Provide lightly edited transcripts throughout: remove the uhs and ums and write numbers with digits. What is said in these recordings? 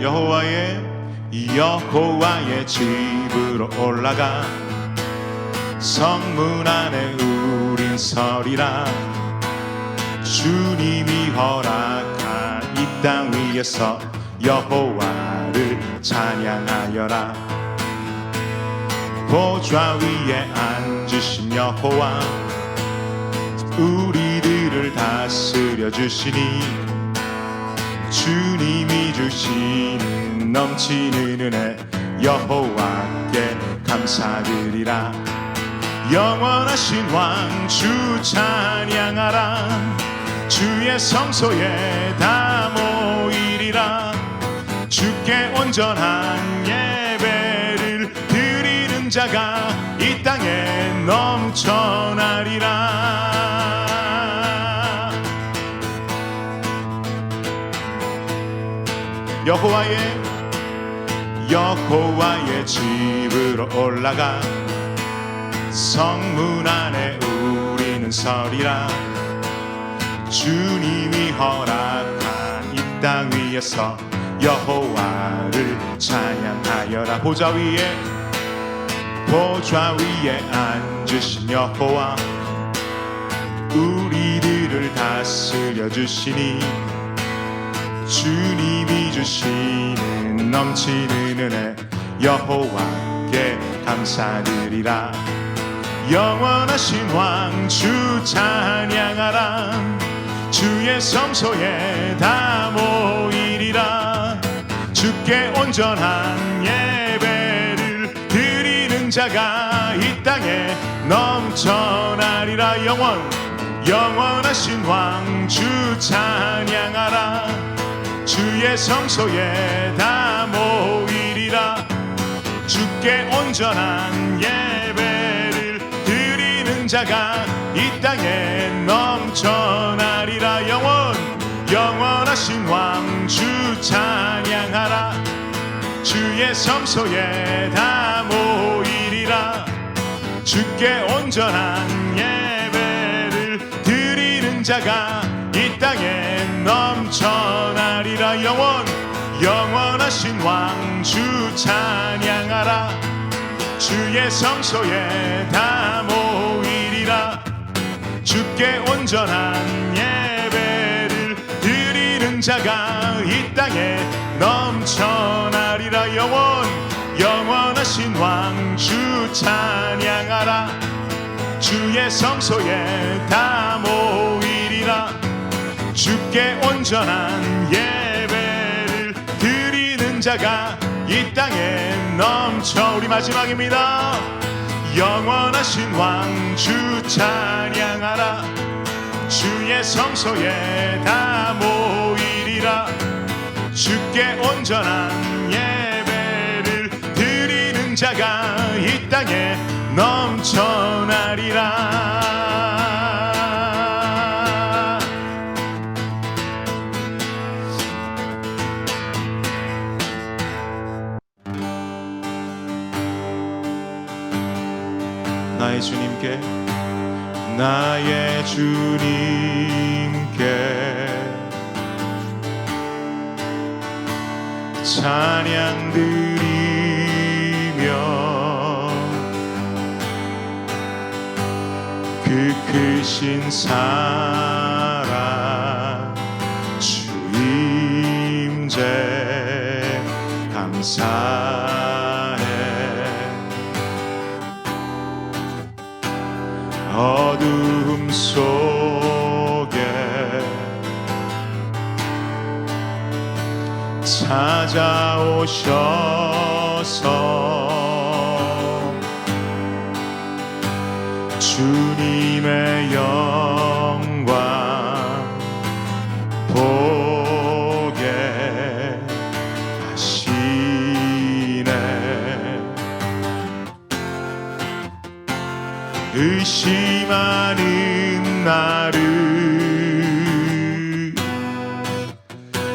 여호와의 집으로 올라가 성문 안에 우린 서리라. 주님이 허락한 이 땅 위에서 여호와를 찬양하여라. 보좌 위에 앉으신 여호와 우리들을 다스려 주시니 주님이 주시는 넘치는 은혜 여호와께 감사드리라. 영원하신 왕 주 찬양하라. 주의 성소에 다 모이리라. 주께 온전한 예배를 드리는 자가 이 땅에 넘쳐나리라. 여호와의 집으로 올라가 성문 안에 우리는 서리라. 주님이 허락한 이 땅 위에서 여호와를 찬양하여라. 보좌 위에 앉으신 여호와 우리들을 다스려 주시니 주님이 주시는 넘치는 은혜 여호와께 감사드리라. 영원하신 왕 주 찬양하라. 주의 성소에 다 모이리라. 주께 온전한 예배를 드리는 자가 이 땅에 넘쳐나리라. 영원하신 왕 주 찬양하라. 주의 성소에 다 모이리라. 주께 온전한 예배를 드리는 자가 이 땅에 넘쳐나리라. 영원하신 왕 주 찬양하라. 주의 성소에 다 모이리라. 주께 온전한 예배를 드리는 자가 이 땅에 넘쳐나리라. 영원하신 왕 주 찬양하라. 주의 성소에 다 모이리라. 주께 온전한 예배를 드리는 자가 이 땅에 넘쳐나리라. 영원하신 왕 주 찬양하라. 주의 성소에 다 모이리라. 주께 온전한 예배를 드리는 자가 이 땅에 넘쳐. 우리 마지막입니다. 영원하신 왕 주 찬양하라. 주의 성소에 다 모이리라. 주께 온전한 예배를 드리는 자가 이 땅에 넘쳐나리라. 나의 주님께 찬양 드리며 그 크신 사랑 주 임재 감사해. 어두움 속에 찾아오셔서 주님의 영광 보게 하시네. 의심하는 나를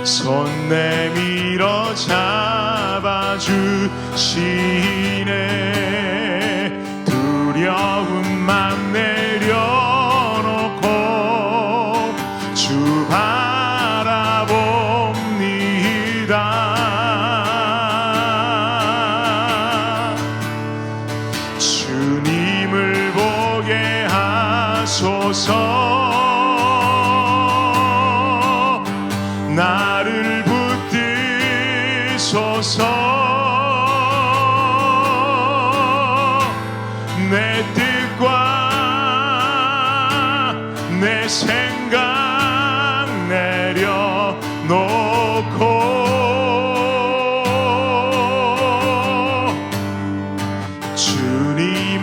손 내밀어 잡아주시네. 두려움만 내려놓고 주 바라봅니다.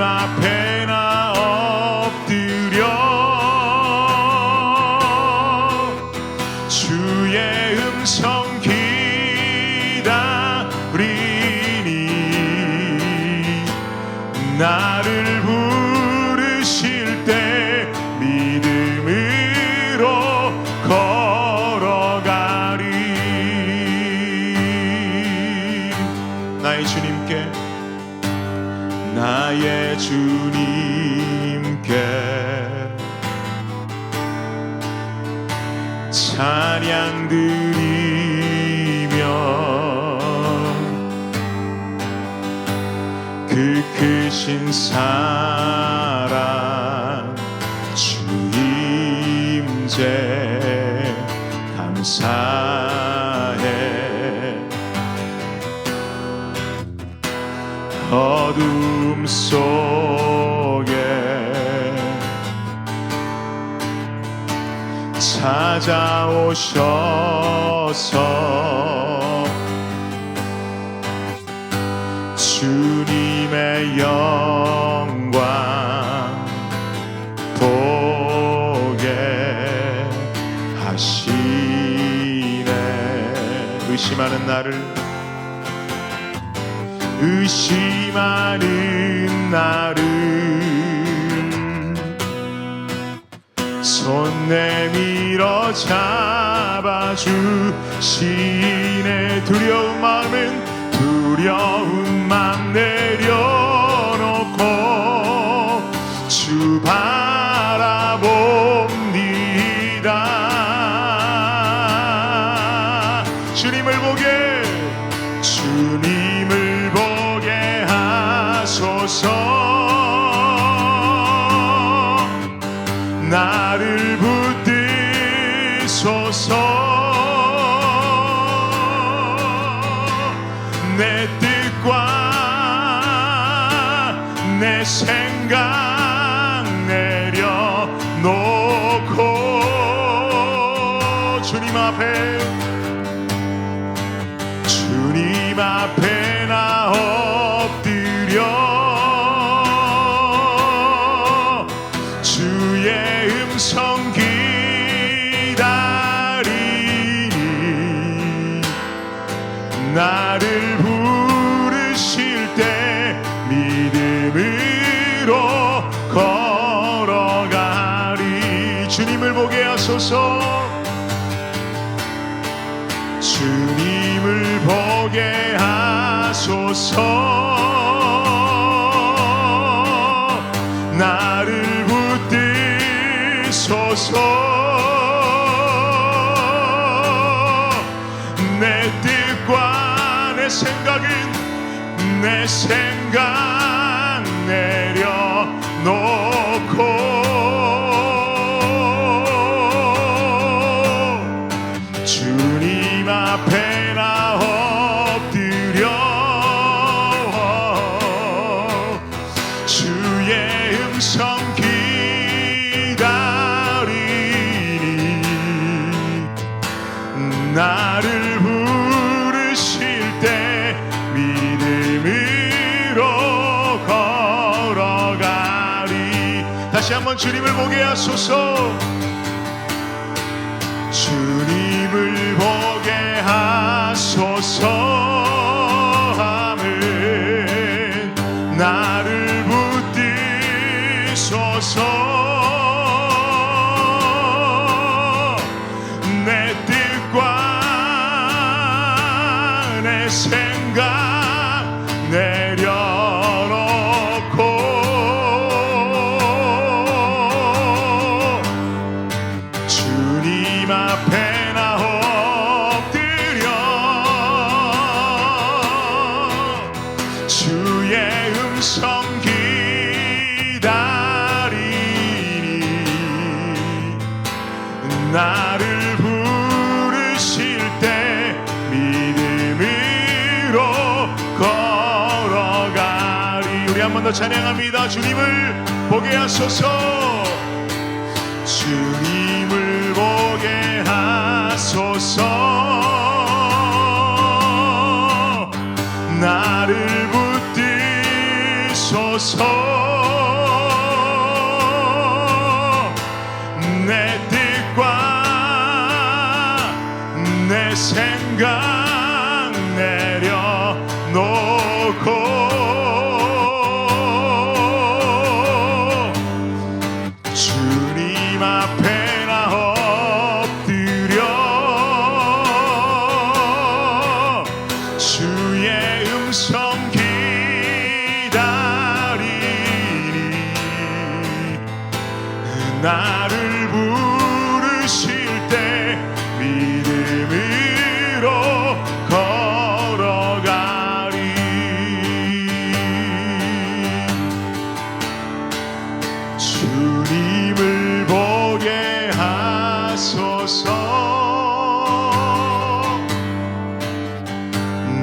앞에 나 엎드려 주의 음성 기다리니 나를 부르실 때 믿음으로 걸어가리. 나의 주님께 나의 주님께 찬양 드리며 그 크신 사랑 주 임재 감사해. 어둠 속에 찾아오셔서 주님의 영광 보게 하시네. 의심하는 나를 손 내밀어 잡아주시네. 두려운 맘 내려놓고 주 바라봅니다. 주님을 보게 하소서. 나를 붙드소서. 내 뜻과 내 생각 내려놓고 주님 앞에 나 엎드려 주의 음성 기다리니 나를 부르실 때 믿음으로 걸어가리. 주님을 보게 하소서. 주님을 보게 하소서. 나를 붙드소서. 내 뜻과 내 생각 내려놓고 주님 앞에 나 엎드려 주의 음성 기다리니 나를 부르실 때 믿음으로 걸어가리. 다시 한번 주님을 보게 하소서. 주님을 보게 하소서. 아멘. 나를 붙드소서. 내 뜻과 내 생각 내려놓고 주님 앞에 나 엎드려 주의 음성 기다리니 나를 부르실 때 믿음으로 걸어가리. 우리 한 번 더 찬양합니다. 주님을 보게 하소서. 주님을 보게 하소서. 나를 붙드소서. 나를 부르실 때 믿음으로 걸어가리. 주님을 보게 하소서.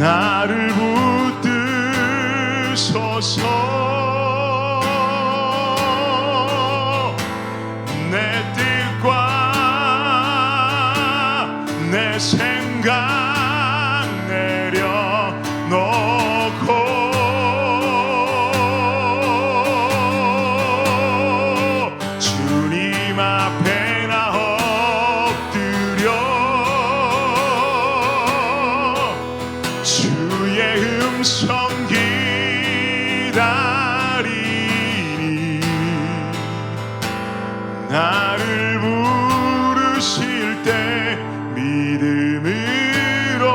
나를 붙드소서. 내 생각 내려놓고 주님 앞에 나 엎드려 주의 음성 기다리니 나를 부르실 때 믿음으로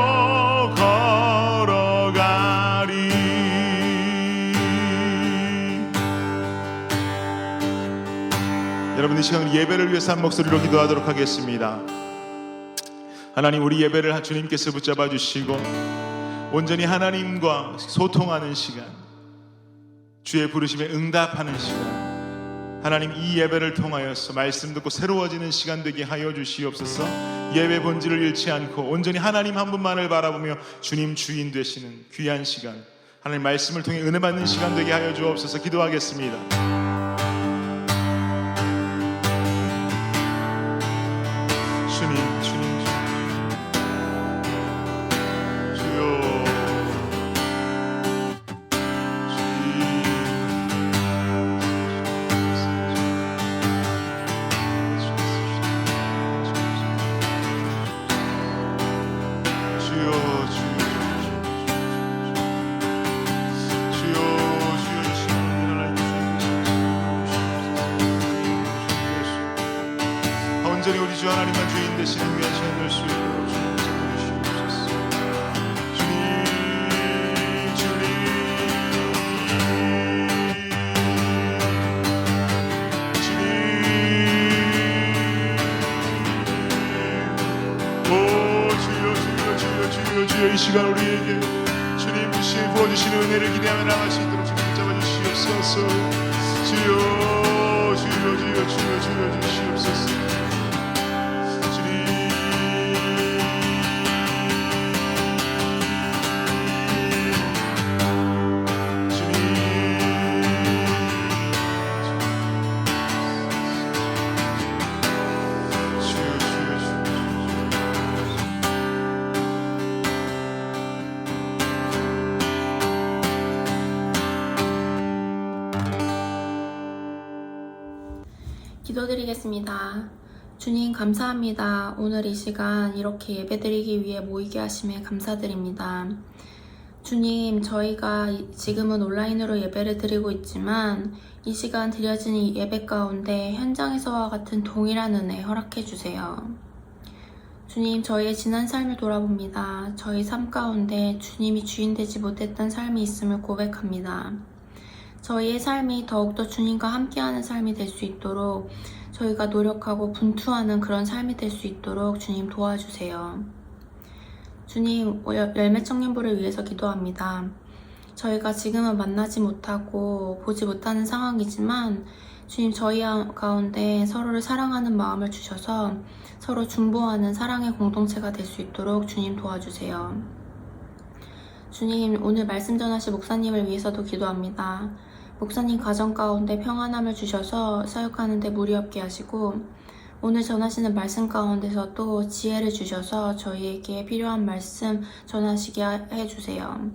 걸어가리. 여러분, 이 시간 예배를 위해서 한 목소리로 기도하도록 하겠습니다. 하나님, 우리 예배를 주님께서 붙잡아 주시고 온전히 하나님과 소통하는 시간, 주의 부르심에 응답하는 시간, 하나님 이 예배를 통하여서 말씀 듣고 새로워지는 시간 되게 하여 주시옵소서. 예배 본질을 잃지 않고 온전히 하나님 한 분만을 바라보며 주님 주인 되시는 귀한 시간, 하나님 말씀을 통해 은혜 받는 시간 되게 하여 주옵소서. 기도하겠습니다. 주님 주여. 온전히 우리 주 하나님만 주인 되시는 귀한 시간 될 수 있도록 주님께서 도와주시옵소서. 주님 오 주여 이 시간 우리에게 주님 부어주시는 은혜를 기대하며 나갈 수 있도록 주님 붙잡아 주시옵소서. 주여 주시옵소서. 기도드리겠습니다. 주님 감사합니다. 오늘 이 시간 이렇게 예배드리기 위해 모이게 하심에 감사드립니다. 주님, 저희가 지금은 온라인으로 예배를 드리고 있지만 이 시간 드려진 이 예배 가운데 현장에서와 같은 동일한 은혜 허락해 주세요. 주님, 저희의 지난 삶을 돌아봅니다. 저희 삶 가운데 주님이 주인 되지 못했던 삶이 있음을 고백합니다. 저희의 삶이 더욱더 주님과 함께하는 삶이 될 수 있도록 저희가 노력하고 분투하는 그런 삶이 될 수 있도록 주님 도와주세요. 주님, 열매 청년부를 위해서 기도합니다. 저희가 지금은 만나지 못하고 보지 못하는 상황이지만 주님, 저희 가운데 서로를 사랑하는 마음을 주셔서 서로 중보하는 사랑의 공동체가 될 수 있도록 주님 도와주세요. 주님, 오늘 말씀 전하실 목사님을 위해서도 기도합니다. 목사님 가정 가운데 평안함을 주셔서 사역하는 데 무리 없게 하시고 오늘 전하시는 말씀 가운데서 또 지혜를 주셔서 저희에게 필요한 말씀 전하시게 해주세요.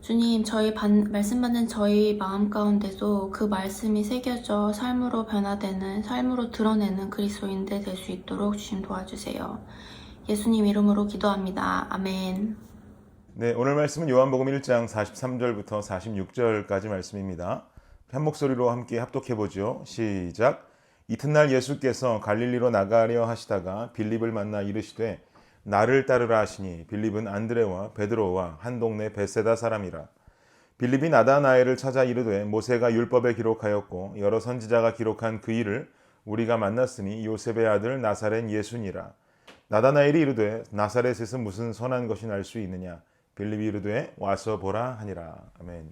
주님, 저희 말씀 받는 저희 마음 가운데도 그 말씀이 새겨져 삶으로 변화되는, 삶으로 드러내는 그리스도인들 될 수 있도록 주님 도와주세요. 예수님 이름으로 기도합니다. 아멘. 네, 오늘 말씀은 요한복음 1장 43절부터 46절까지 말씀입니다. 한 목소리로 함께 합독해보죠. 시작. 이튿날 예수께서 갈릴리로 나가려 하시다가 빌립을 만나 이르시되 나를 따르라 하시니 빌립은 안드레와 베드로와 한 동네 베세다 사람이라. 빌립이 나다나엘을 찾아 이르되 모세가 율법에 기록하였고 여러 선지자가 기록한 그 일을 우리가 만났으니 요셉의 아들 나사렛 예수니라. 나다나엘이 이르되 나사렛에서 무슨 선한 것이 날 수 있느냐. 빌립이 이르되 와서 보라 하니라. 아멘.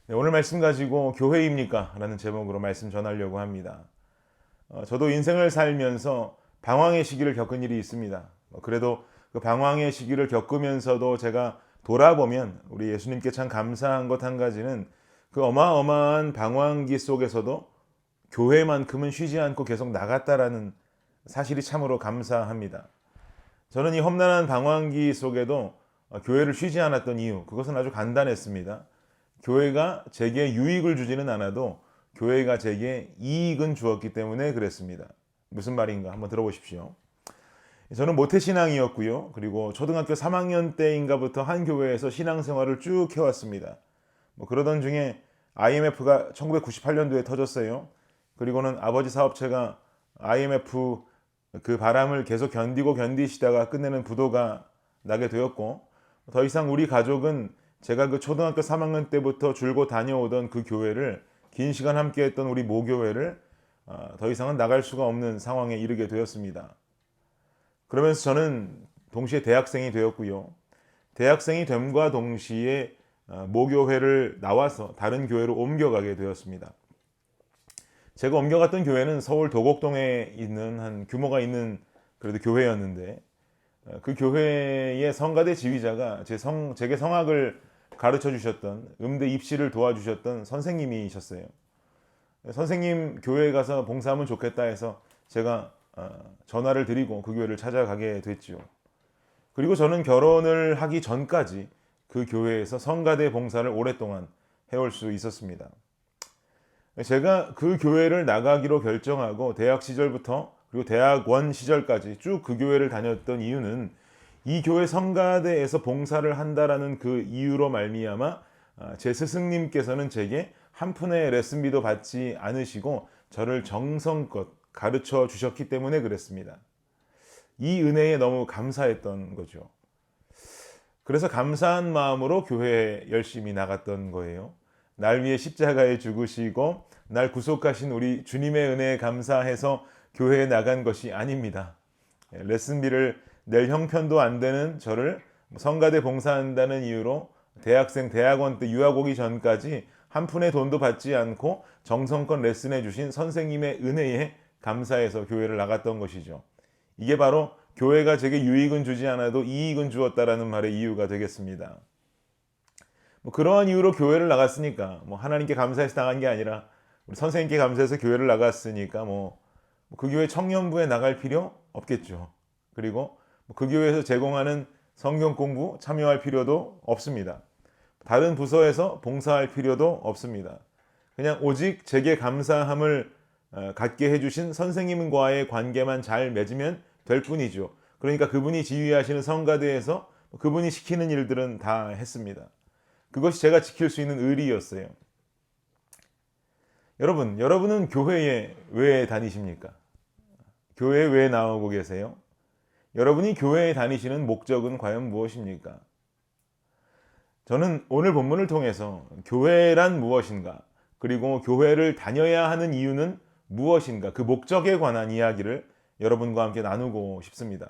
네, 오늘 말씀 가지고 교회입니까? 라는 제목으로 말씀 전하려고 합니다. 저도 인생을 살면서 방황의 시기를 겪은 일이 있습니다. 그래도 그 방황의 시기를 겪으면서도 제가 돌아보면 우리 예수님께 참 감사한 것 한 가지는 그 어마어마한 방황기 속에서도 교회만큼은 쉬지 않고 계속 나갔다라는 사실이 참으로 감사합니다. 저는 이 험난한 방황기 속에도 교회를 쉬지 않았던 이유, 그것은 아주 간단했습니다. 교회가 제게 유익을 주지는 않아도 교회가 제게 이익은 주었기 때문에 그랬습니다. 무슨 말인가 한번 들어보십시오. 저는 모태신앙이었고요. 그리고 초등학교 3학년 때인가부터 한 교회에서 신앙생활을 쭉 해왔습니다. 그러던 중에 IMF가 1998년도에 터졌어요. 그리고는 아버지 사업체가 IMF 그 바람을 계속 견디시다가 끝내는 부도가 나게 되었고, 더 이상 우리 가족은 제가 그 초등학교 3학년 때부터 줄곧 다녀오던 그 교회를, 긴 시간 함께했던 우리 모교회를 더 이상은 나갈 수가 없는 상황에 이르게 되었습니다. 그러면서 저는 동시에 대학생이 되었고요. 대학생이 됨과 동시에 모교회를 나와서 다른 교회로 옮겨가게 되었습니다. 제가 옮겨갔던 교회는 서울 도곡동에 있는 한 규모가 있는 그래도 교회였는데, 그 교회의 성가대 지휘자가 제게 성악을 가르쳐 주셨던, 음대 입시를 도와주셨던 선생님이셨어요. 선생님 교회에 가서 봉사하면 좋겠다 해서 제가 전화를 드리고 그 교회를 찾아가게 됐죠. 그리고 저는 결혼을 하기 전까지 그 교회에서 성가대 봉사를 오랫동안 해올 수 있었습니다. 제가 그 교회를 나가기로 결정하고 대학 시절부터 그리고 대학원 시절까지 쭉 그 교회를 다녔던 이유는 이 교회 성가대에서 봉사를 한다라는 그 이유로 말미암아 제 스승님께서는 제게 한 푼의 레슨비도 받지 않으시고 저를 정성껏 가르쳐 주셨기 때문에 그랬습니다. 이 은혜에 너무 감사했던 거죠. 그래서 감사한 마음으로 교회에 열심히 나갔던 거예요. 날 위해 십자가에 죽으시고 날 구속하신 우리 주님의 은혜에 감사해서 교회에 나간 것이 아닙니다. 레슨비를 낼 형편도 안 되는 저를 성가대 봉사한다는 이유로 대학원 때 유학 오기 전까지 한 푼의 돈도 받지 않고 정성껏 레슨해 주신 선생님의 은혜에 감사해서 교회를 나갔던 것이죠. 이게 바로 교회가 제게 유익은 주지 않아도 이익은 주었다라는 말의 이유가 되겠습니다. 그러한 이유로 교회를 나갔으니까 하나님께 감사해서 나간 게 아니라 우리 선생님께 감사해서 교회를 나갔으니까 그 교회 청년부에 나갈 필요 없겠죠. 그리고 그 교회에서 제공하는 성경 공부 참여할 필요도 없습니다. 다른 부서에서 봉사할 필요도 없습니다. 그냥 오직 제게 감사함을 갖게 해주신 선생님과의 관계만 잘 맺으면 될 뿐이죠. 그러니까 그분이 지휘하시는 성가대에서 그분이 시키는 일들은 다 했습니다. 그것이 제가 지킬 수 있는 의리였어요. 여러분은 교회에 왜 다니십니까? 교회에 왜 나오고 계세요? 여러분이 교회에 다니시는 목적은 과연 무엇입니까? 저는 오늘 본문을 통해서 교회란 무엇인가, 그리고 교회를 다녀야 하는 이유는 무엇인가, 그 목적에 관한 이야기를 여러분과 함께 나누고 싶습니다.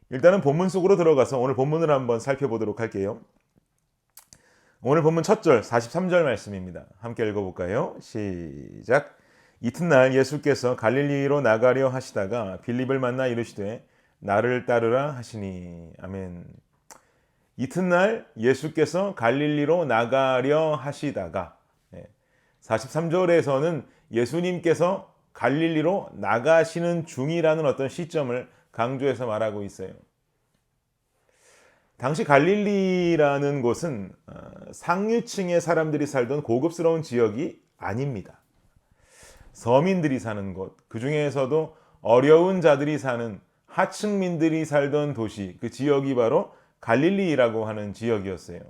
일단은 본문 속으로 들어가서 오늘 본문을 한번 살펴보도록 할게요. 오늘 본문 첫 절 43절 말씀입니다. 함께 읽어볼까요? 시작. 이튿날 예수께서 갈릴리로 나가려 하시다가 빌립을 만나 이르시되 나를 따르라 하시니. 아멘. 이튿날 예수께서 갈릴리로 나가려 하시다가, 43절에서는 예수님께서 갈릴리로 나가시는 중이라는 어떤 시점을 강조해서 말하고 있어요. 당시 갈릴리라는 곳은 상류층의 사람들이 살던 고급스러운 지역이 아닙니다. 서민들이 사는 곳, 그 중에서도 어려운 자들이 사는 하층민들이 살던 도시, 그 지역이 바로 갈릴리라고 하는 지역이었어요.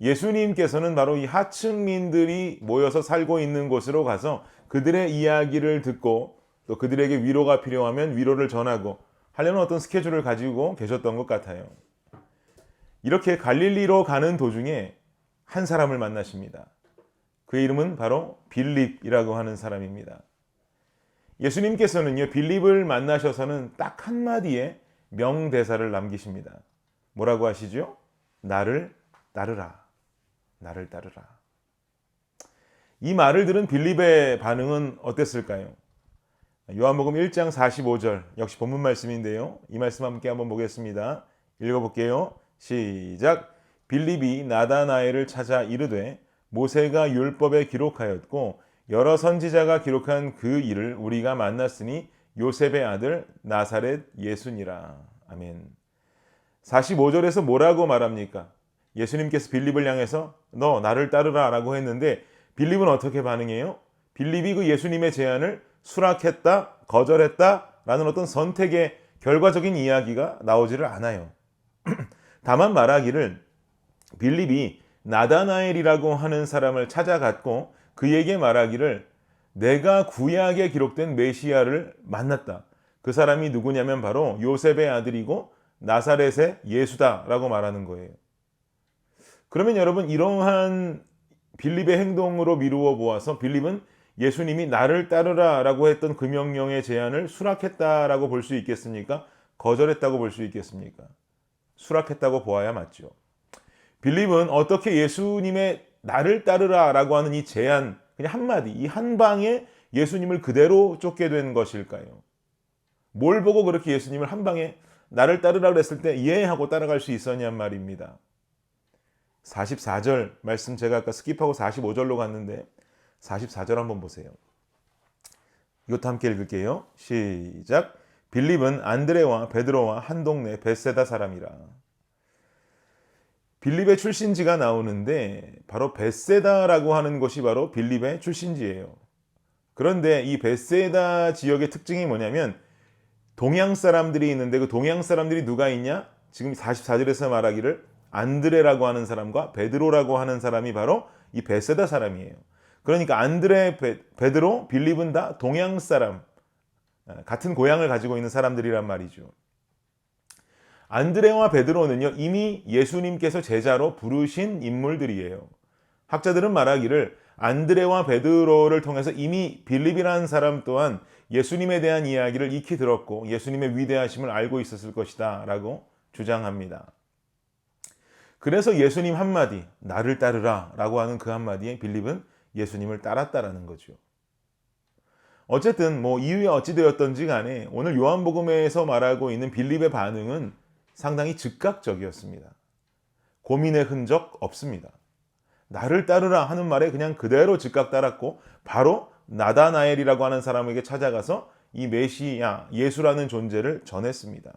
예수님께서는 바로 이 하층민들이 모여서 살고 있는 곳으로 가서 그들의 이야기를 듣고 또 그들에게 위로가 필요하면 위로를 전하고 하려는 어떤 스케줄을 가지고 계셨던 것 같아요. 이렇게 갈릴리로 가는 도중에 한 사람을 만나십니다. 그의 이름은 바로 빌립이라고 하는 사람입니다. 예수님께서는요, 빌립을 만나셔서는 딱 한마디의 명대사를 남기십니다. 뭐라고 하시죠? 나를 따르라. 나를 따르라. 이 말을 들은 빌립의 반응은 어땠을까요? 요한복음 1장 45절, 역시 본문 말씀인데요. 이 말씀 함께 한번 보겠습니다. 읽어볼게요. 시작. 빌립이 나다나엘을 찾아 이르되 모세가 율법에 기록하였고 여러 선지자가 기록한 그 일을 우리가 만났으니 요셉의 아들 나사렛 예수니라. 아멘. 45절에서 뭐라고 말합니까? 예수님께서 빌립을 향해서 너 나를 따르라 라고 했는데 빌립은 어떻게 반응해요? 빌립이 그 예수님의 제안을 수락했다, 거절했다 라는 어떤 선택의 결과적인 이야기가 나오지를 않아요. 다만 말하기를 빌립이 나다나엘이라고 하는 사람을 찾아갔고 그에게 말하기를 내가 구약에 기록된 메시아를 만났다. 그 사람이 누구냐면 바로 요셉의 아들이고 나사렛의 예수다라고 말하는 거예요. 그러면 여러분 이러한 빌립의 행동으로 미루어 보아서 빌립은 예수님이 나를 따르라라고 했던 그 명령의 제안을 수락했다라고 볼 수 있겠습니까? 거절했다고 볼 수 있겠습니까? 수락했다고 보아야 맞죠. 빌립은 어떻게 예수님의 나를 따르라라고 하는 이 제안, 그냥 한마디, 이 한 방에 예수님을 그대로 쫓게 된 것일까요? 뭘 보고 그렇게 예수님을 한 방에 나를 따르라고 했을 때 이해하고 따라갈 수 있었냔 말입니다. 44절 말씀 제가 아까 스킵하고 45절로 갔는데 44절 한번 보세요. 이것도 함께 읽을게요. 시작. 빌립은 안드레와 베드로와 한 동네 벳세다 사람이라. 빌립의 출신지가 나오는데 바로 벳세다라고 하는 곳이 바로 빌립의 출신지예요. 그런데 이 벳세다 지역의 특징이 뭐냐면 동양 사람들이 있는데 그 동양 사람들이 누가 있냐? 지금 44절에서 말하기를 안드레라고 하는 사람과 베드로라고 하는 사람이 바로 이 벳세다 사람이에요. 그러니까 안드레, 베드로, 빌립은 다 동양 사람, 같은 고향을 가지고 있는 사람들이란 말이죠. 안드레와 베드로는요, 이미 예수님께서 제자로 부르신 인물들이에요. 학자들은 말하기를 안드레와 베드로를 통해서 이미 빌립이라는 사람 또한 예수님에 대한 이야기를 익히 들었고 예수님의 위대하심을 알고 있었을 것이다 라고 주장합니다. 그래서 예수님 한마디, 나를 따르라 라고 하는 그 한마디에 빌립은 예수님을 따랐다라는 거죠. 어쨌든 이유에 어찌 되었던지 간에 오늘 요한복음에서 말하고 있는 빌립의 반응은 상당히 즉각적이었습니다. 고민의 흔적 없습니다. 나를 따르라 하는 말에 그냥 그대로 즉각 따랐고 바로 나다나엘이라고 하는 사람에게 찾아가서 이 메시아 예수라는 존재를 전했습니다.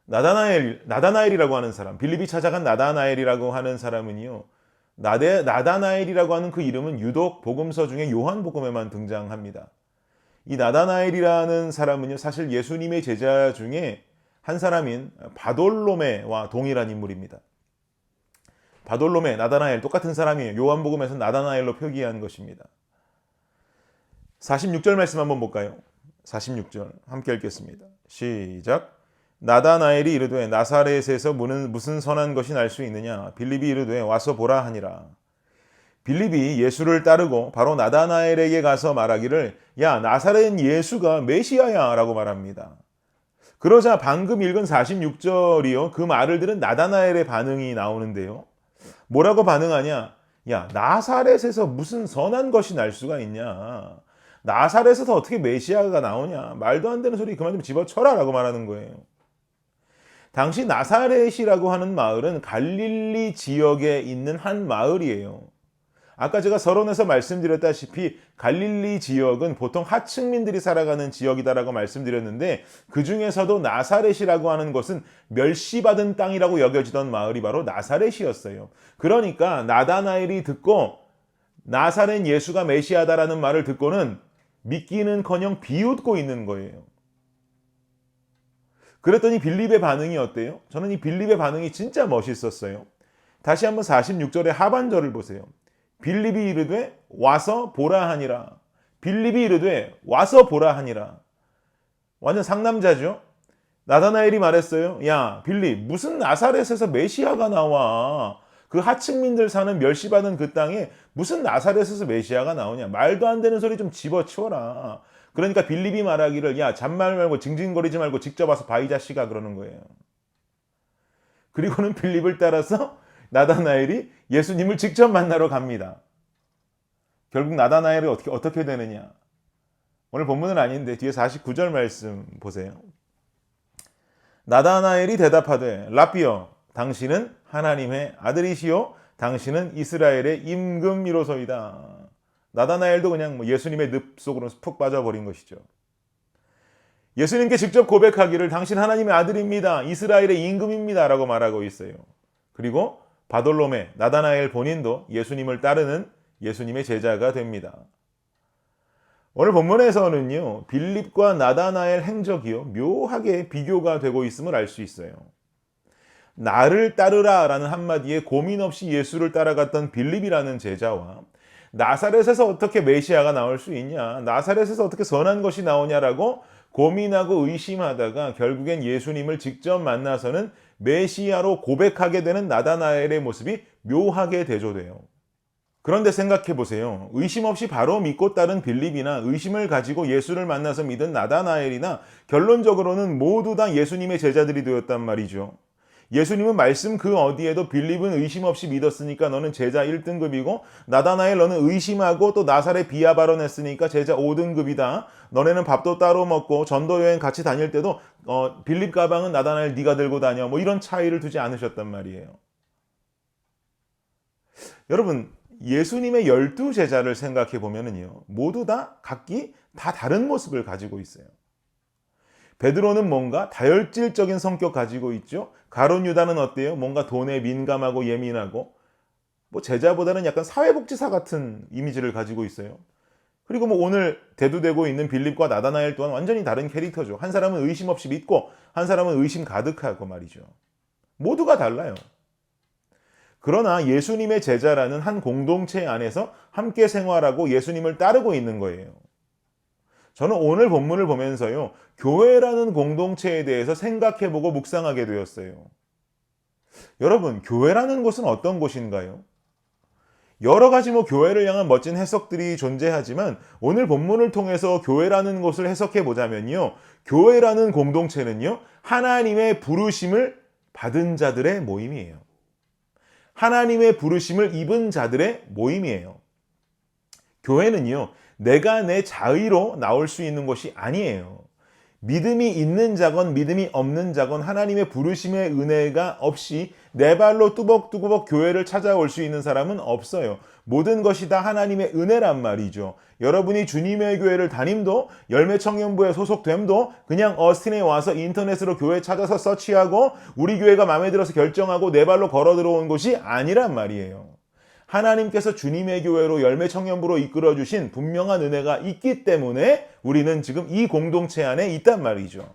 나다나엘이라고 하는 사람, 빌립이 찾아간 나다나엘이라고 하는 사람은요, 나다나엘이라고 하는 그 이름은 유독 복음서 중에 요한복음에만 등장합니다. 이 나다나엘이라는 사람은요, 사실 예수님의 제자 중에 한 사람인 바돌로메와 동일한 인물입니다. 바돌로메, 나다나엘 똑같은 사람이에요. 요한복음에서 나다나엘로 표기한 것입니다. 46절 말씀 한번 볼까요? 46절 함께 읽겠습니다. 시작. 나다나엘이 이르되 나사렛에서 무슨 선한 것이 날 수 있느냐? 빌립이 이르되 와서 보라 하니라. 빌립이 예수를 따르고 바로 나다나엘에게 가서 말하기를 야 나사렛 예수가 메시아야 라고 말합니다. 그러자 방금 읽은 46절이요. 그 말을 들은 나다나엘의 반응이 나오는데요. 뭐라고 반응하냐? 야 나사렛에서 무슨 선한 것이 날 수가 있냐? 나사렛에서 어떻게 메시아가 나오냐? 말도 안 되는 소리 그만 좀 집어쳐라 라고 말하는 거예요. 당시 나사렛이라고 하는 마을은 갈릴리 지역에 있는 한 마을이에요. 아까 제가 서론에서 말씀드렸다시피 갈릴리 지역은 보통 하층민들이 살아가는 지역이다라고 말씀드렸는데 그 중에서도 나사렛이라고 하는 것은 멸시받은 땅이라고 여겨지던 마을이 바로 나사렛이었어요. 그러니까 나다나엘이 듣고 나사렛 예수가 메시아다라는 말을 듣고는 믿기는커녕 비웃고 있는 거예요. 그랬더니 빌립의 반응이 어때요? 저는 이 빌립의 반응이 진짜 멋있었어요. 다시 한번 46절의 하반절을 보세요. 빌립이 이르되 와서 보라 하니라. 빌립이 이르되 와서 보라 하니라. 완전 상남자죠. 나다나엘이 말했어요. 야 빌립 무슨 나사렛에서 메시아가 나와. 그 하층민들 사는 멸시받은 그 땅에 무슨 나사렛에서 메시아가 나오냐. 말도 안 되는 소리 좀 집어치워라. 그러니까 빌립이 말하기를 야 잔말 말고 징징거리지 말고 직접 와서 봐 이 자식아 그러는 거예요. 그리고는 빌립을 따라서 나다나엘이 예수님을 직접 만나러 갑니다. 결국 나다나엘이 어떻게 되느냐. 오늘 본문은 아닌데 뒤에 49절 말씀 보세요. 나다나엘이 대답하되 라삐여 당신은 하나님의 아들이시요 당신은 이스라엘의 임금이로소이다. 나다나엘도 그냥 예수님의 늪 속으로 푹 빠져버린 것이죠. 예수님께 직접 고백하기를 당신 하나님의 아들입니다. 이스라엘의 임금입니다. 라고 말하고 있어요. 그리고 바돌로메, 나다나엘 본인도 예수님을 따르는 예수님의 제자가 됩니다. 오늘 본문에서는요, 빌립과 나다나엘 행적이요, 묘하게 비교가 되고 있음을 알 수 있어요. 나를 따르라 라는 한마디에 고민 없이 예수를 따라갔던 빌립이라는 제자와 나사렛에서 어떻게 메시아가 나올 수 있냐, 나사렛에서 어떻게 선한 것이 나오냐라고 고민하고 의심하다가 결국엔 예수님을 직접 만나서는 메시아로 고백하게 되는 나다나엘의 모습이 묘하게 대조돼요. 그런데 생각해 보세요. 의심 없이 바로 믿고 따른 빌립이나 의심을 가지고 예수를 만나서 믿은 나다나엘이나 결론적으로는 모두 다 예수님의 제자들이 되었단 말이죠. 예수님은 말씀 그 어디에도 빌립은 의심 없이 믿었으니까 너는 제자 1등급이고 나다나엘 너는 의심하고 또 나사렛 비하 발언했으니까 제자 5등급이다. 너네는 밥도 따로 먹고 전도여행 같이 다닐 때도 빌립 가방은 나다나엘 네가 들고 다녀. 뭐 이런 차이를 두지 않으셨단 말이에요. 여러분 예수님의 12제자를 생각해 보면은요. 모두 다 각기 다 다른 모습을 가지고 있어요. 베드로는 뭔가 다혈질적인 성격 가지고 있죠. 가룟 유다는 어때요? 뭔가 돈에 민감하고 예민하고 뭐 제자보다는 약간 사회복지사 같은 이미지를 가지고 있어요. 그리고 뭐 오늘 대두되고 있는 빌립과 나다나엘 또한 완전히 다른 캐릭터죠. 한 사람은 의심 없이 믿고 한 사람은 의심 가득하고 말이죠. 모두가 달라요. 그러나 예수님의 제자라는 한 공동체 안에서 함께 생활하고 예수님을 따르고 있는 거예요. 저는 오늘 본문을 보면서요, 교회라는 공동체에 대해서 생각해보고 묵상하게 되었어요. 여러분, 교회라는 곳은 어떤 곳인가요? 여러 가지 교회를 향한 멋진 해석들이 존재하지만 오늘 본문을 통해서 교회라는 곳을 해석해 보자면요, 교회라는 공동체는요, 하나님의 부르심을 받은 자들의 모임이에요. 하나님의 부르심을 입은 자들의 모임이에요. 교회는요, 내가 내 자의로 나올 수 있는 것이 아니에요. 믿음이 있는 자건 믿음이 없는 자건 하나님의 부르심의 은혜가 없이 내 발로 뚜벅뚜벅 교회를 찾아올 수 있는 사람은 없어요. 모든 것이 다 하나님의 은혜란 말이죠. 여러분이 주님의 교회를 다님도 열매청년부에 소속됨도 그냥 어스틴에 와서 인터넷으로 교회 찾아서 서치하고 우리 교회가 마음에 들어서 결정하고 내 발로 걸어 들어온 것이 아니란 말이에요. 하나님께서 주님의 교회로 열매청년부로 이끌어주신 분명한 은혜가 있기 때문에 우리는 지금 이 공동체 안에 있단 말이죠.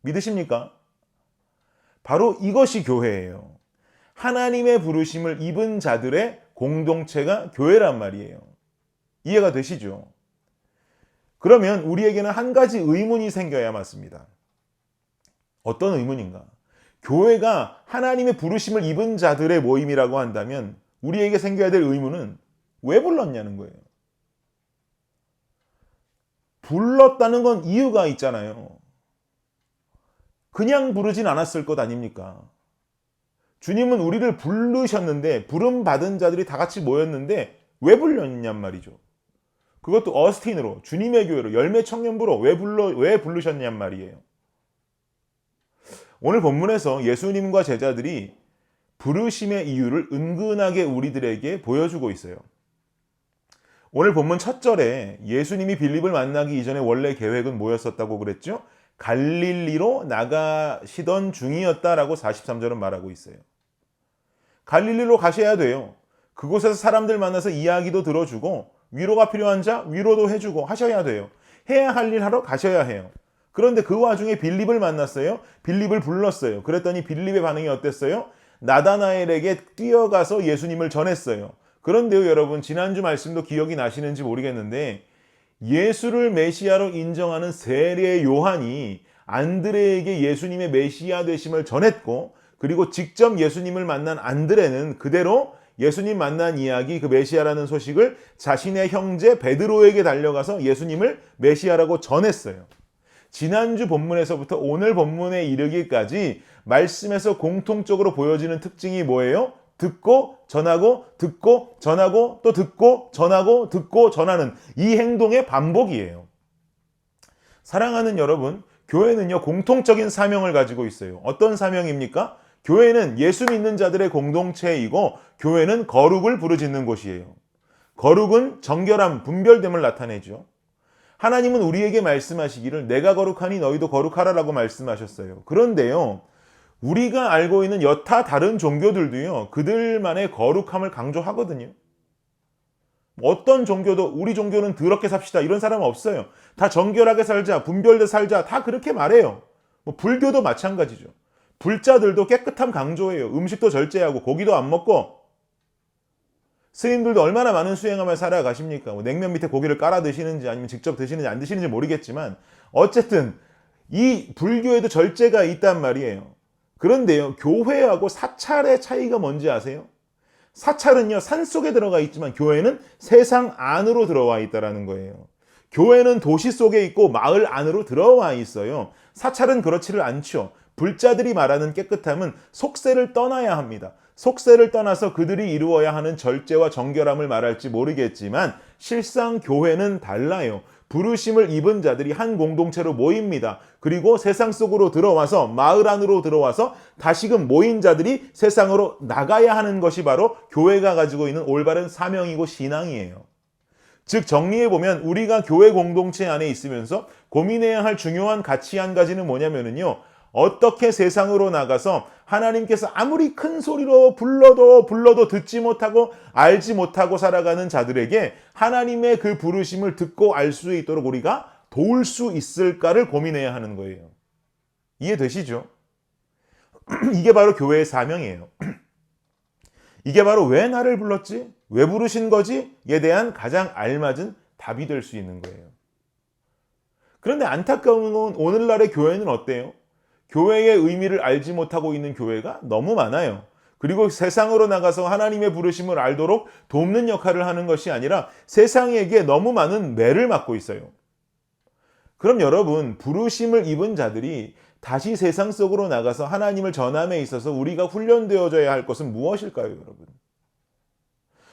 믿으십니까? 바로 이것이 교회예요. 하나님의 부르심을 입은 자들의 공동체가 교회란 말이에요. 이해가 되시죠? 그러면 우리에게는 한 가지 의문이 생겨야 맞습니다. 어떤 의문인가? 교회가 하나님의 부르심을 입은 자들의 모임이라고 한다면 우리에게 생겨야 될 의문은 왜 불렀냐는 거예요. 불렀다는 건 이유가 있잖아요. 그냥 부르진 않았을 것 아닙니까? 주님은 우리를 부르셨는데 부름 받은 자들이 다 같이 모였는데 왜 불렀냔 말이죠. 그것도 어스틴으로 주님의 교회로 열매청년부로 왜 부르셨냔 말이에요. 오늘 본문에서 예수님과 제자들이 부르심의 이유를 은근하게 우리들에게 보여주고 있어요. 오늘 본문 첫 절에 예수님이 빌립을 만나기 이전에 원래 계획은 뭐였었다고 그랬죠? 갈릴리로 나가시던 중이었다라고 43절은 말하고 있어요. 갈릴리로 가셔야 돼요. 그곳에서 사람들 만나서 이야기도 들어주고 위로가 필요한 자 위로도 해주고 하셔야 돼요. 해야 할 일 하러 가셔야 해요. 그런데 그 와중에 빌립을 만났어요. 빌립을 불렀어요. 그랬더니 빌립의 반응이 어땠어요? 나다나엘에게 뛰어가서 예수님을 전했어요. 그런데요, 여러분, 지난주 말씀도 기억이 나시는지 모르겠는데 예수를 메시아로 인정하는 세례 요한이 안드레에게 예수님의 메시아 되심을 전했고 그리고 직접 예수님을 만난 안드레는 그대로 예수님 만난 이야기, 그 메시아라는 소식을 자신의 형제 베드로에게 달려가서 예수님을 메시아라고 전했어요. 지난주 본문에서부터 오늘 본문에 이르기까지 말씀에서 공통적으로 보여지는 특징이 뭐예요? 듣고 전하고 듣고 전하고 또 듣고 전하고 듣고 전하는 이 행동의 반복이에요. 사랑하는 여러분, 교회는요 공통적인 사명을 가지고 있어요. 어떤 사명입니까? 교회는 예수 믿는 자들의 공동체이고 교회는 거룩을 부르짖는 곳이에요. 거룩은 정결함, 분별됨을 나타내죠. 하나님은 우리에게 말씀하시기를 내가 거룩하니 너희도 거룩하라라고 말씀하셨어요. 그런데요, 우리가 알고 있는 여타 다른 종교들도요, 그들만의 거룩함을 강조하거든요. 어떤 종교도 우리 종교는 더럽게 삽시다 이런 사람은 없어요. 다 정결하게 살자, 분별돼 살자 다 그렇게 말해요. 불교도 마찬가지죠. 불자들도 깨끗함 강조해요. 음식도 절제하고 고기도 안 먹고. 스님들도 얼마나 많은 수행하며 살아가십니까? 냉면 밑에 고기를 깔아 드시는지 아니면 직접 드시는지 안 드시는지 모르겠지만 어쨌든 이 불교에도 절제가 있단 말이에요. 그런데요, 교회하고 사찰의 차이가 뭔지 아세요? 사찰은요 산속에 들어가 있지만 교회는 세상 안으로 들어와 있다는 거예요. 교회는 도시 속에 있고 마을 안으로 들어와 있어요. 사찰은 그렇지를 않죠. 불자들이 말하는 깨끗함은 속세를 떠나야 합니다. 속세를 떠나서 그들이 이루어야 하는 절제와 정결함을 말할지 모르겠지만 실상 교회는 달라요. 부르심을 입은 자들이 한 공동체로 모입니다. 그리고 세상 속으로 들어와서 마을 안으로 들어와서 다시금 모인 자들이 세상으로 나가야 하는 것이 바로 교회가 가지고 있는 올바른 사명이고 신앙이에요. 즉 정리해보면 우리가 교회 공동체 안에 있으면서 고민해야 할 중요한 가치 한 가지는 뭐냐면요, 어떻게 세상으로 나가서 하나님께서 아무리 큰 소리로 불러도 듣지 못하고 알지 못하고 살아가는 자들에게 하나님의 그 부르심을 듣고 알 수 있도록 우리가 도울 수 있을까를 고민해야 하는 거예요. 이해되시죠? 이게 바로 교회의 사명이에요. 이게 바로 왜 나를 불렀지? 왜 부르신 거지? 에 대한 가장 알맞은 답이 될 수 있는 거예요. 그런데 안타까운 건 오늘날의 교회는 어때요? 교회의 의미를 알지 못하고 있는 교회가 너무 많아요. 그리고 세상으로 나가서 하나님의 부르심을 알도록 돕는 역할을 하는 것이 아니라 세상에게 너무 많은 매를 맞고 있어요. 그럼 여러분, 부르심을 입은 자들이 다시 세상 속으로 나가서 하나님을 전함에 있어서 우리가 훈련되어져야 할 것은 무엇일까요, 여러분?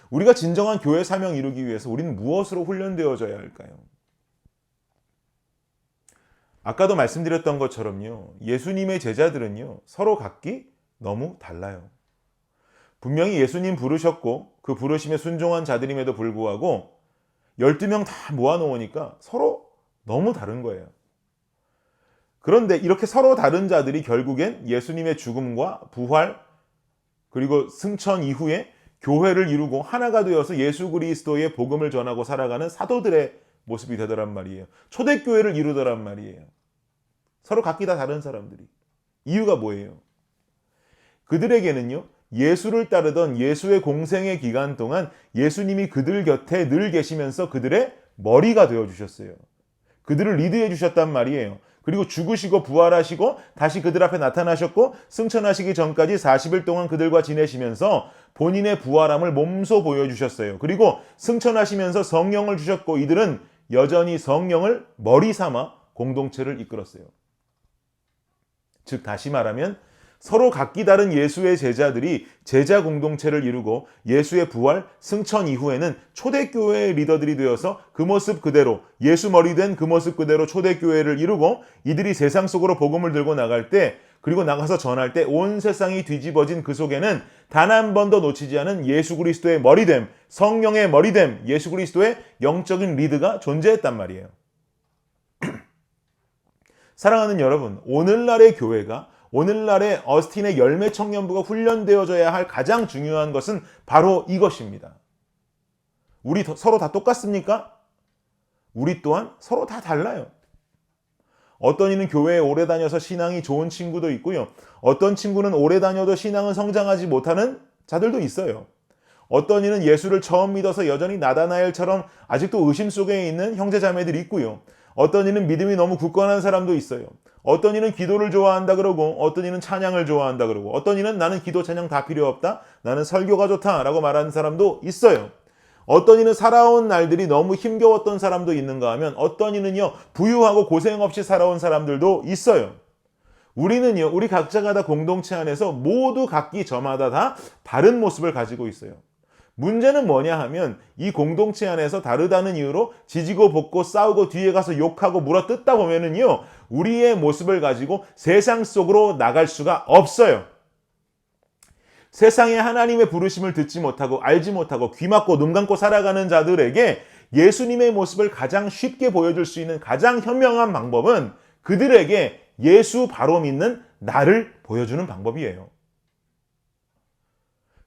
우리가 진정한 교회 사명 이루기 위해서 우리는 무엇으로 훈련되어져야 할까요? 아까도 말씀드렸던 것처럼요, 예수님의 제자들은요 서로 각기 너무 달라요. 분명히 예수님 부르셨고 그 부르심에 순종한 자들임에도 불구하고 12명 다 모아놓으니까 서로 너무 다른 거예요. 그런데 이렇게 서로 다른 자들이 결국엔 예수님의 죽음과 부활 그리고 승천 이후에 교회를 이루고 하나가 되어서 예수 그리스도의 복음을 전하고 살아가는 사도들의 모습이 되더란 말이에요. 초대교회를 이루더란 말이에요. 서로 각기 다 다른 사람들이. 이유가 뭐예요? 그들에게는요, 예수를 따르던 예수의 공생의 기간 동안 예수님이 그들 곁에 늘 계시면서 그들의 머리가 되어주셨어요. 그들을 리드해 주셨단 말이에요. 그리고 죽으시고 부활하시고 다시 그들 앞에 나타나셨고 승천하시기 전까지 40일 동안 그들과 지내시면서 본인의 부활함을 몸소 보여주셨어요. 그리고 승천하시면서 성령을 주셨고 이들은 여전히 성령을 머리 삼아 공동체를 이끌었어요. 즉 다시 말하면 서로 각기 다른 예수의 제자들이 제자 공동체를 이루고 예수의 부활, 승천 이후에는 초대교회의 리더들이 되어서 그 모습 그대로 예수 머리 된 그 모습 그대로 초대교회를 이루고 이들이 세상 속으로 복음을 들고 나갈 때 그리고 나가서 전할 때 온 세상이 뒤집어진 그 속에는 단 한 번도 놓치지 않은 예수 그리스도의 머리됨, 성령의 머리됨, 예수 그리스도의 영적인 리드가 존재했단 말이에요. 사랑하는 여러분, 오늘날의 교회가 오늘날의 어스틴의 열매 청년부가 훈련되어져야 할 가장 중요한 것은 바로 이것입니다. 우리 서로 다 똑같습니까? 우리 또한 서로 다 달라요. 어떤 이는 교회에 오래 다녀서 신앙이 좋은 친구도 있고요. 어떤 친구는 오래 다녀도 신앙은 성장하지 못하는 자들도 있어요. 어떤 이는 예수를 처음 믿어서 여전히 나다나엘처럼 아직도 의심 속에 있는 형제자매들이 있고요. 어떤 이는 믿음이 너무 굳건한 사람도 있어요. 어떤 이는 기도를 좋아한다 그러고 어떤 이는 찬양을 좋아한다 그러고 어떤 이는 나는 기도 찬양 다 필요 없다. 나는 설교가 좋다라고 말하는 사람도 있어요. 어떤 이는 살아온 날들이 너무 힘겨웠던 사람도 있는가 하면 어떤 이는요 부유하고 고생 없이 살아온 사람들도 있어요. 우리는요 우리 각자가 다 공동체 안에서 모두 각기 저마다 다 다른 모습을 가지고 있어요. 문제는 뭐냐 하면 이 공동체 안에서 다르다는 이유로 지지고 볶고 싸우고 뒤에 가서 욕하고 물어뜯다 보면은요 우리의 모습을 가지고 세상 속으로 나갈 수가 없어요. 세상에 하나님의 부르심을 듣지 못하고 알지 못하고 귀 막고 눈 감고 살아가는 자들에게 예수님의 모습을 가장 쉽게 보여줄 수 있는 가장 현명한 방법은 그들에게 예수 바로 믿는 나를 보여주는 방법이에요.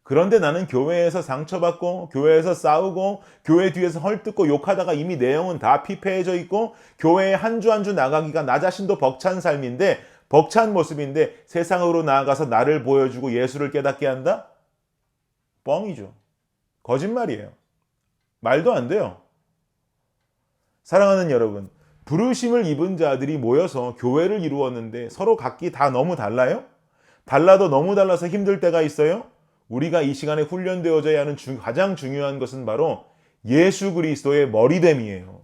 그런데 나는 교회에서 상처받고 교회에서 싸우고 교회 뒤에서 헐뜯고 욕하다가 이미 내 영은 다 피폐해져 있고 교회에 한 주 한 주 나가기가 나 자신도 벅찬 삶인데 벅찬 모습인데 세상으로 나아가서 나를 보여주고 예수를 깨닫게 한다? 뻥이죠. 거짓말이에요. 말도 안 돼요. 사랑하는 여러분, 부르심을 입은 자들이 모여서 교회를 이루었는데 서로 각기 다 너무 달라요? 달라도 너무 달라서 힘들 때가 있어요? 우리가 이 시간에 훈련되어져야 하는 가장 중요한 것은 바로 예수 그리스도의 머리됨이에요.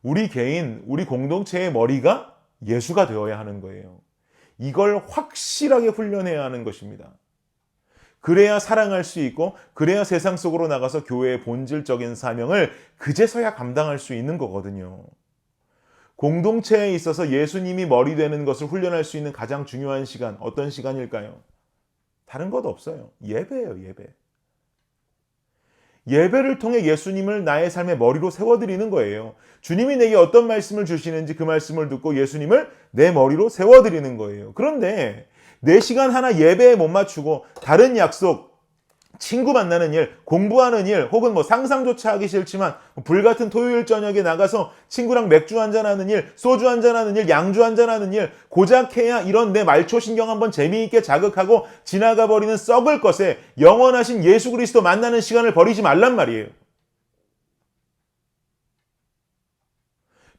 우리 개인, 우리 공동체의 머리가 예수가 되어야 하는 거예요. 이걸 확실하게 훈련해야 하는 것입니다. 그래야 사랑할 수 있고 그래야 세상 속으로 나가서 교회의 본질적인 사명을 그제서야 감당할 수 있는 거거든요. 공동체에 있어서 예수님이 머리 되는 것을 훈련할 수 있는 가장 중요한 시간, 어떤 시간일까요? 다른 것 없어요. 예배예요, 예배. 예배를 통해 예수님을 나의 삶의 머리로 세워드리는 거예요. 주님이 내게 어떤 말씀을 주시는지 그 말씀을 듣고 예수님을 내 머리로 세워드리는 거예요. 그런데 내 시간 하나 예배에 못 맞추고 다른 약속, 친구 만나는 일, 공부하는 일, 혹은 상상조차 하기 싫지만 불같은 토요일 저녁에 나가서 친구랑 맥주 한잔하는 일, 소주 한잔하는 일, 양주 한잔하는 일, 고작 해야 이런 내 말초신경 한번 재미있게 자극하고 지나가 버리는 썩을 것에 영원하신 예수 그리스도 만나는 시간을 버리지 말란 말이에요.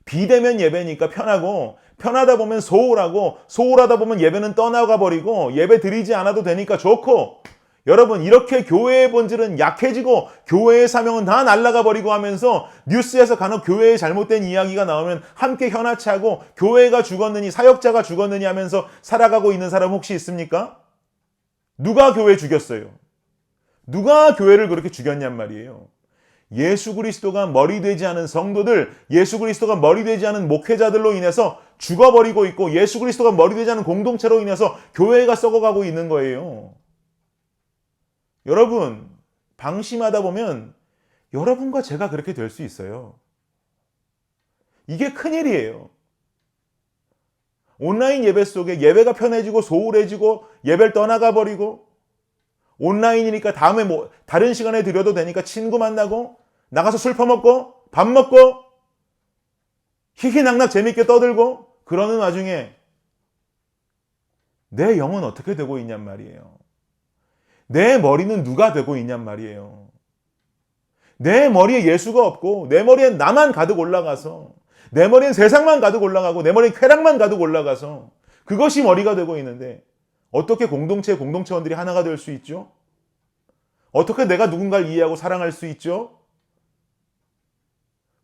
비대면 예배니까 편하고 편하다 보면 소홀하고 소홀하다 보면 예배는 떠나가 버리고 예배 드리지 않아도 되니까 좋고 여러분 이렇게 교회의 본질은 약해지고 교회의 사명은 다 날아가 버리고 하면서 뉴스에서 간혹 교회의 잘못된 이야기가 나오면 함께 현아차고 교회가 죽었느니 사역자가 죽었느니 하면서 살아가고 있는 사람 혹시 있습니까? 누가 교회 죽였어요? 누가 교회를 그렇게 죽였냔 말이에요. 예수 그리스도가 머리 되지 않은 성도들, 예수 그리스도가 머리 되지 않은 목회자들로 인해서 죽어버리고 있고 예수 그리스도가 머리 되지 않은 공동체로 인해서 교회가 썩어가고 있는 거예요. 여러분, 방심하다 보면 여러분과 제가 그렇게 될 수 있어요. 이게 큰일이에요. 온라인 예배 속에 예배가 편해지고 소홀해지고 예배를 떠나가 버리고 온라인이니까 다음에 다른 시간에 드려도 되니까 친구 만나고 나가서 술 퍼먹고 밥 먹고 희희낙낙 재밌게 떠들고 그러는 와중에 내 영은 어떻게 되고 있냔 말이에요. 내 머리는 누가 되고 있냔 말이에요. 내 머리에 예수가 없고 내 머리에 나만 가득 올라가서 내 머리엔 세상만 가득 올라가고 내 머리엔 쾌락만 가득 올라가서 그것이 머리가 되고 있는데 어떻게 공동체원들이 하나가 될 수 있죠? 어떻게 내가 누군가를 이해하고 사랑할 수 있죠?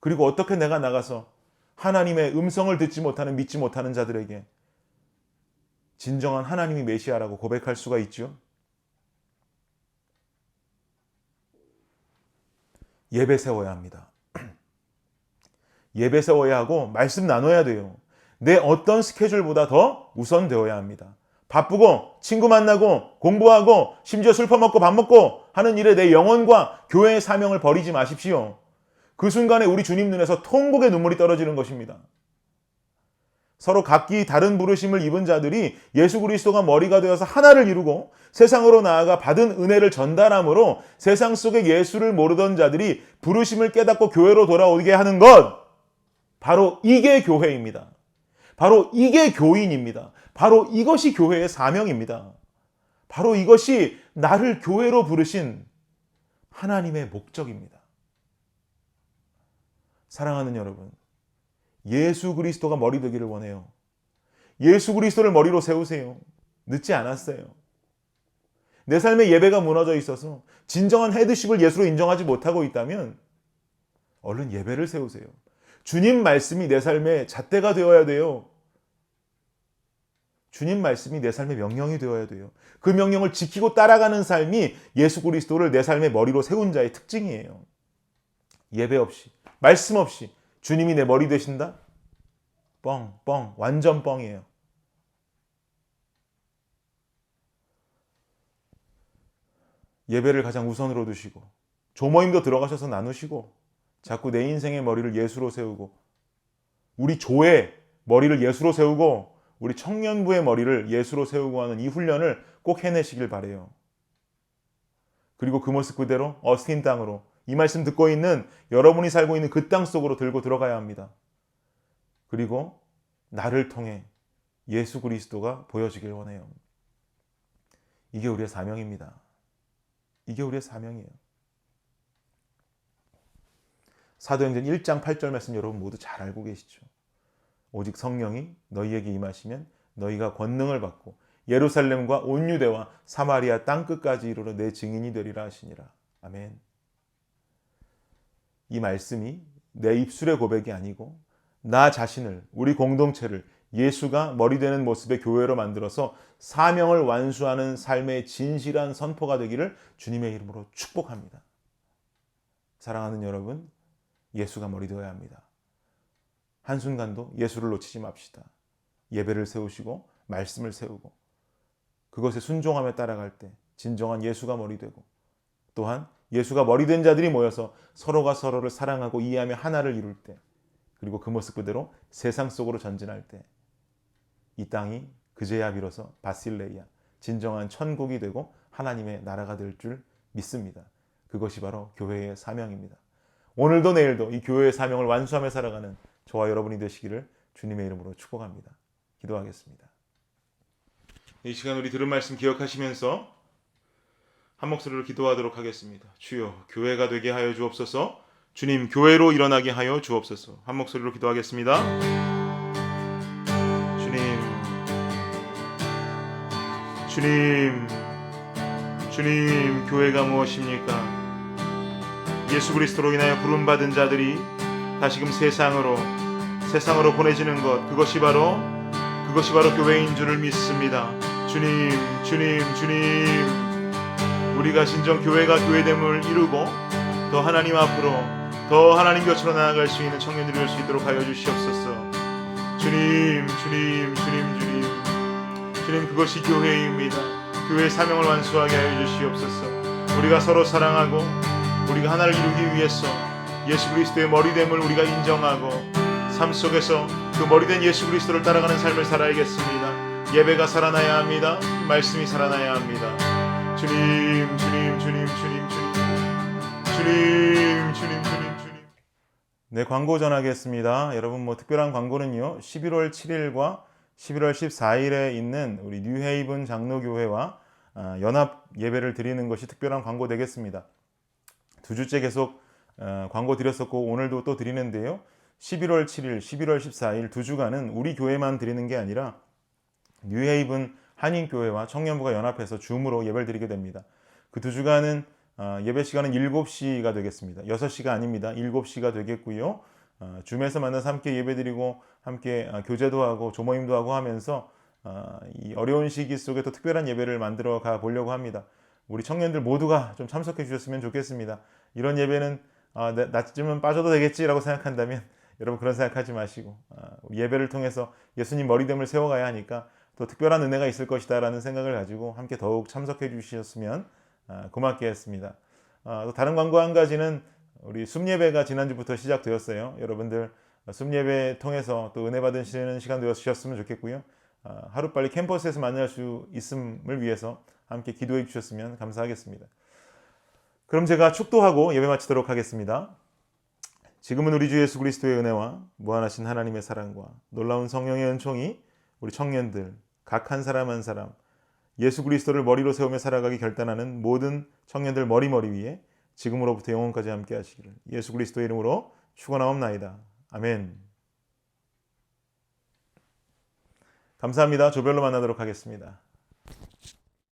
그리고 어떻게 내가 나가서 하나님의 음성을 듣지 못하는 믿지 못하는 자들에게 진정한 하나님이 메시아라고 고백할 수가 있죠? 예배 세워야 합니다. 예배 세워야 하고 말씀 나눠야 돼요. 내 어떤 스케줄보다 더 우선되어야 합니다. 바쁘고 친구 만나고 공부하고 심지어 술 퍼먹고 밥 먹고 하는 일에 내 영혼과 교회의 사명을 버리지 마십시오. 그 순간에 우리 주님 눈에서 통곡의 눈물이 떨어지는 것입니다. 서로 각기 다른 부르심을 입은 자들이 예수 그리스도가 머리가 되어서 하나를 이루고 세상으로 나아가 받은 은혜를 전달함으로 세상 속에 예수를 모르던 자들이 부르심을 깨닫고 교회로 돌아오게 하는 것, 바로 이게 교회입니다. 바로 이게 교인입니다. 바로 이것이 교회의 사명입니다. 바로 이것이 나를 교회로 부르신 하나님의 목적입니다. 사랑하는 여러분, 예수 그리스도가 머리 되기를 원해요. 예수 그리스도를 머리로 세우세요. 늦지 않았어요. 내 삶의 예배가 무너져 있어서 진정한 헤드십을 예수로 인정하지 못하고 있다면 얼른 예배를 세우세요. 주님 말씀이 내 삶의 잣대가 되어야 돼요. 주님 말씀이 내 삶의 명령이 되어야 돼요. 그 명령을 지키고 따라가는 삶이 예수 그리스도를 내 삶의 머리로 세운 자의 특징이에요. 예배 없이, 말씀 없이 주님이 내 머리 되신다? 뻥, 완전 뻥이에요. 예배를 가장 우선으로 두시고 조모임도 들어가셔서 나누시고 자꾸 내 인생의 머리를 예수로 세우고 우리 조의 머리를 예수로 세우고 우리 청년부의 머리를 예수로 세우고 하는 이 훈련을 꼭 해내시길 바라요. 그리고 그 모습 그대로 어스틴 땅으로 이 말씀 듣고 있는 여러분이 살고 있는 그 땅 속으로 들고 들어가야 합니다. 그리고 나를 통해 예수 그리스도가 보여지길 원해요. 이게 우리의 사명입니다. 이게 우리의 사명이에요. 사도행전 1장 8절 말씀 여러분 모두 잘 알고 계시죠. 오직 성령이 너희에게 임하시면 너희가 권능을 받고 예루살렘과 온 유대와 사마리아 땅끝까지 이르러 내 증인이 되리라 하시니라. 아멘. 이 말씀이 내 입술의 고백이 아니고 나 자신을, 우리 공동체를 예수가 머리 되는 모습의 교회로 만들어서 사명을 완수하는 삶의 진실한 선포가 되기를 주님의 이름으로 축복합니다. 사랑하는 여러분, 예수가 머리 되어야 합니다. 한순간도 예수를 놓치지 맙시다. 예배를 세우시고 말씀을 세우고 그것에 순종하며 따라갈 때 진정한 예수가 머리 되고 또한 예수가 머리 된 자들이 모여서 서로가 서로를 사랑하고 이해하며 하나를 이룰 때 그리고 그 모습 그대로 세상 속으로 전진할 때 이 땅이 그제야 비로소 바실레이아 진정한 천국이 되고 하나님의 나라가 될 줄 믿습니다. 그것이 바로 교회의 사명입니다. 오늘도 내일도 이 교회의 사명을 완수하며 살아가는 저와 여러분이 되시기를 주님의 이름으로 축복합니다. 기도하겠습니다. 이 시간 우리 들은 말씀 기억하시면서 한 목소리로 기도하도록 하겠습니다. 주여, 교회가 되게 하여 주옵소서. 주님, 교회로 일어나게 하여 주옵소서. 한 목소리로 기도하겠습니다. 주님, 교회가 무엇입니까? 예수 그리스도로 인하여 부름받은 자들이 다시금 세상으로 보내지는 것, 그것이 바로 교회인 줄을 믿습니다. 주님, 우리가 진정 교회가 교회됨을 이루고 더 하나님 앞으로 더 하나님 곁으로 나아갈 수 있는 청년들이 될 수 있도록 하여 주시옵소서. 주님, 그것이 교회입니다. 교회의 사명을 완수하게 하여 주시옵소서. 우리가 서로 사랑하고 우리가 하나를 이루기 위해서 예수 그리스도의 머리됨을 우리가 인정하고 삶 속에서 그 머리된 예수 그리스도를 따라가는 삶을 살아야겠습니다. 예배가 살아나야 합니다. 말씀이 살아나야 합니다. 주님. 네, 광고 전하겠습니다. 여러분 특별한 광고는요. 11월 7일과 11월 14일에 있는 우리 뉴헤이븐 장로교회와 연합 예배를 드리는 것이 특별한 광고 되겠습니다. 두 주째 계속 광고 드렸었고 오늘도 또 드리는데요. 11월 7일, 11월 14일 두 주간은 우리 교회만 드리는 게 아니라 뉴헤이븐 한인교회와 청년부가 연합해서 줌으로 예배를 드리게 됩니다. 그 두 주간은 예배 시간은 7시가 되겠습니다. 6시가 아닙니다. 7시가 되겠고요. 줌에서 만나서 함께 예배드리고 함께 교제도 하고 조모임도 하고 하면서 이 어려운 시기 속에 또 특별한 예배를 만들어 가 보려고 합니다. 우리 청년들 모두가 좀 참석해 주셨으면 좋겠습니다. 이런 예배는 나쯤은 빠져도 되겠지라고 생각한다면 여러분 그런 생각하지 마시고 예배를 통해서 예수님 머리됨을 세워가야 하니까 또 특별한 은혜가 있을 것이다 라는 생각을 가지고 함께 더욱 참석해 주셨으면 고맙겠습니다. 또 다른 광고 한 가지는 우리 숨예배가 지난주부터 시작되었어요. 여러분들 숨예배 통해서 또 은혜 받으시는 시간 되셨으면 좋겠고요. 하루빨리 캠퍼스에서 만날 수 있음을 위해서 함께 기도해 주셨으면 감사하겠습니다. 그럼 제가 축도하고 예배 마치도록 하겠습니다. 지금은 우리 주 예수 그리스도의 은혜와 무한하신 하나님의 사랑과 놀라운 성령의 은총이 우리 청년들 각 한 사람 한 사람 예수 그리스도를 머리로 세우며 살아가기 결단하는 모든 청년들 머리 위에 지금으로부터 영원까지 함께 하시기를 예수 그리스도의 이름으로 축원하옵나이다. 아멘. 감사합니다. 조별로 만나도록 하겠습니다.